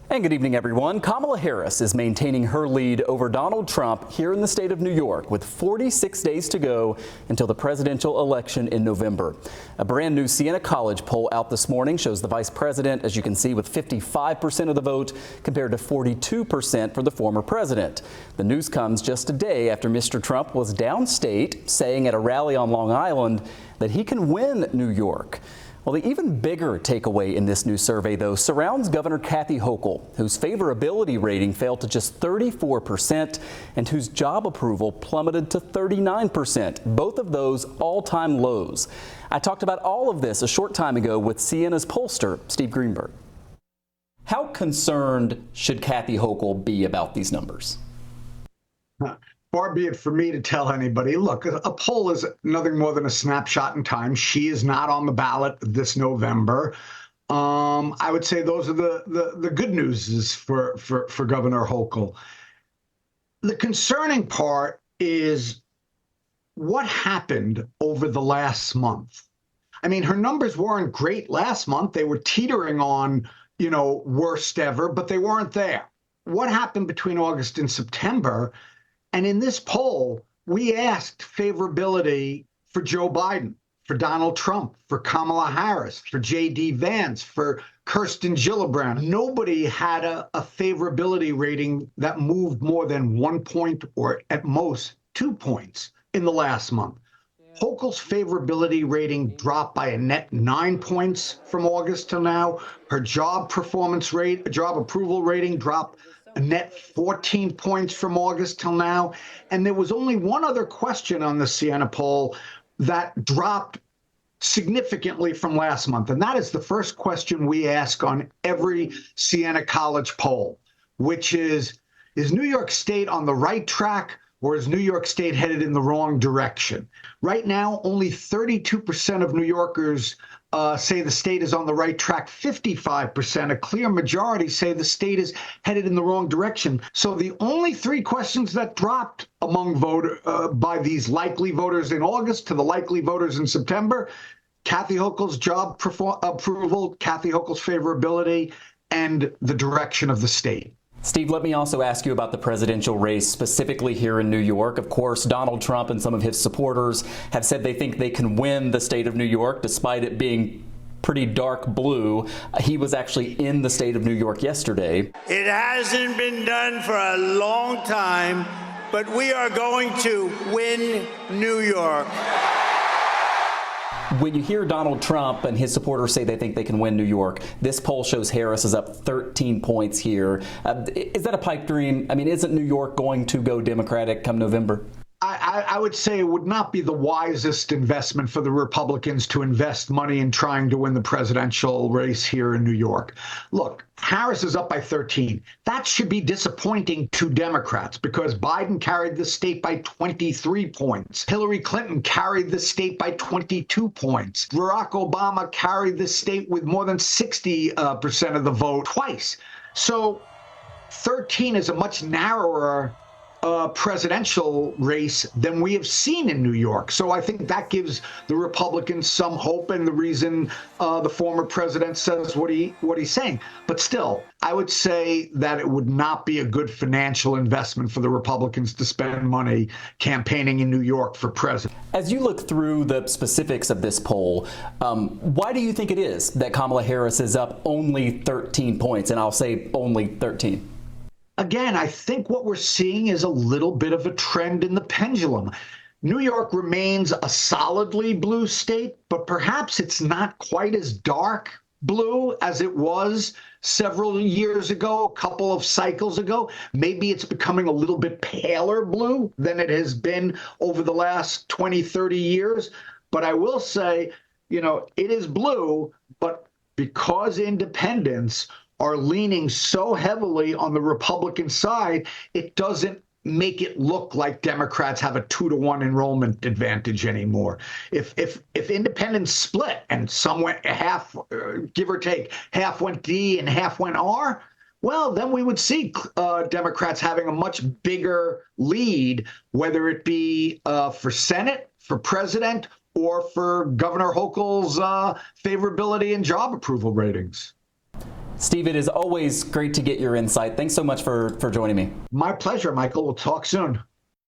And good evening, everyone. Kamala Harris is maintaining her lead over Donald Trump here in the state of New York with 46 days to go until the presidential election in November. A brand new Siena College poll out this morning shows the vice president, as you can see, with 55% of the vote compared to 42% for the former president. The news comes just a day after Mr. Trump was downstate, saying at a rally on Long Island that he can win New York. Well, the even bigger takeaway in this new survey, though, surrounds Governor Kathy Hochul, whose favorability rating fell to just 34% and whose job approval plummeted to 39%, both of those all-time lows. I talked about all of this a short time ago with Siena's pollster, Steve Greenberg. How concerned should Kathy Hochul be about these numbers? Far be it for me to tell anybody, look, a poll is nothing more than a snapshot in time. She is not on the ballot this November. I would say those are the good news for Governor Hochul. The concerning part is what happened over the last month. I mean, her numbers weren't great last month. They were teetering on, worst ever, but they weren't there. What happened between August and September? And in this poll, we asked favorability for Joe Biden, for Donald Trump, for Kamala Harris, for J.D. Vance, for Kirsten Gillibrand. Nobody had a favorability rating that moved more than 1 point or at most 2 points in the last month. Hochul's favorability rating dropped by a net 9 points from August till now. Her job approval rating dropped a net 14 points from August till now. And there was only one other question on the Siena poll that dropped significantly from last month. And that is the first question we ask on every Siena College poll, which is New York State on the right track or is New York State headed in the wrong direction? Right now, only 32% of New Yorkers say the state is on the right track. 55%, a clear majority, say the state is headed in the wrong direction. So the only three questions that dropped among by these likely voters in August to the likely voters in September, Kathy Hochul's job approval, Kathy Hochul's favorability, and the direction of the state. Steve, let me also ask you about the presidential race, specifically here in New York. Of course, Donald Trump and some of his supporters have said they think they can win the state of New York, despite it being pretty dark blue. He was actually in the state of New York yesterday. It hasn't been done for a long time, but we are going to win New York. When you hear Donald Trump and his supporters say they think they can win New York, this poll shows Harris is up 13 points here. Is that a pipe dream? I mean, isn't New York going to go Democratic come November? I would say it would not be the wisest investment for the Republicans to invest money in trying to win the presidential race here in New York. Look, Harris is up by 13. That should be disappointing to Democrats because Biden carried the state by 23 points. Hillary Clinton carried the state by 22 points. Barack Obama carried the state with more than 60% of the vote twice. So 13 is a much narrower presidential race than we have seen in New York. So I think that gives the Republicans some hope and the reason the former president says what he's saying. But still, I would say that it would not be a good financial investment for the Republicans to spend money campaigning in New York for president. As you look through the specifics of this poll, why do you think it is that Kamala Harris is up only 13 points? And I'll say only 13. Again, I think what we're seeing is a little bit of a trend in the pendulum. New York remains a solidly blue state, but perhaps it's not quite as dark blue as it was several years ago, a couple of cycles ago. Maybe it's becoming a little bit paler blue than it has been over the last 20, 30 years. But I will say, it is blue, but because independents are leaning so heavily on the Republican side, it doesn't make it look like Democrats have a 2-to-1 enrollment advantage anymore. If independents split and some went half, give or take, half went D and half went R, well, then we would see Democrats having a much bigger lead, whether it be for Senate, for president, or for Governor Hochul's favorability and job approval ratings. Steve, it is always great to get your insight. Thanks so much for joining me. My pleasure, Michael. We'll talk soon.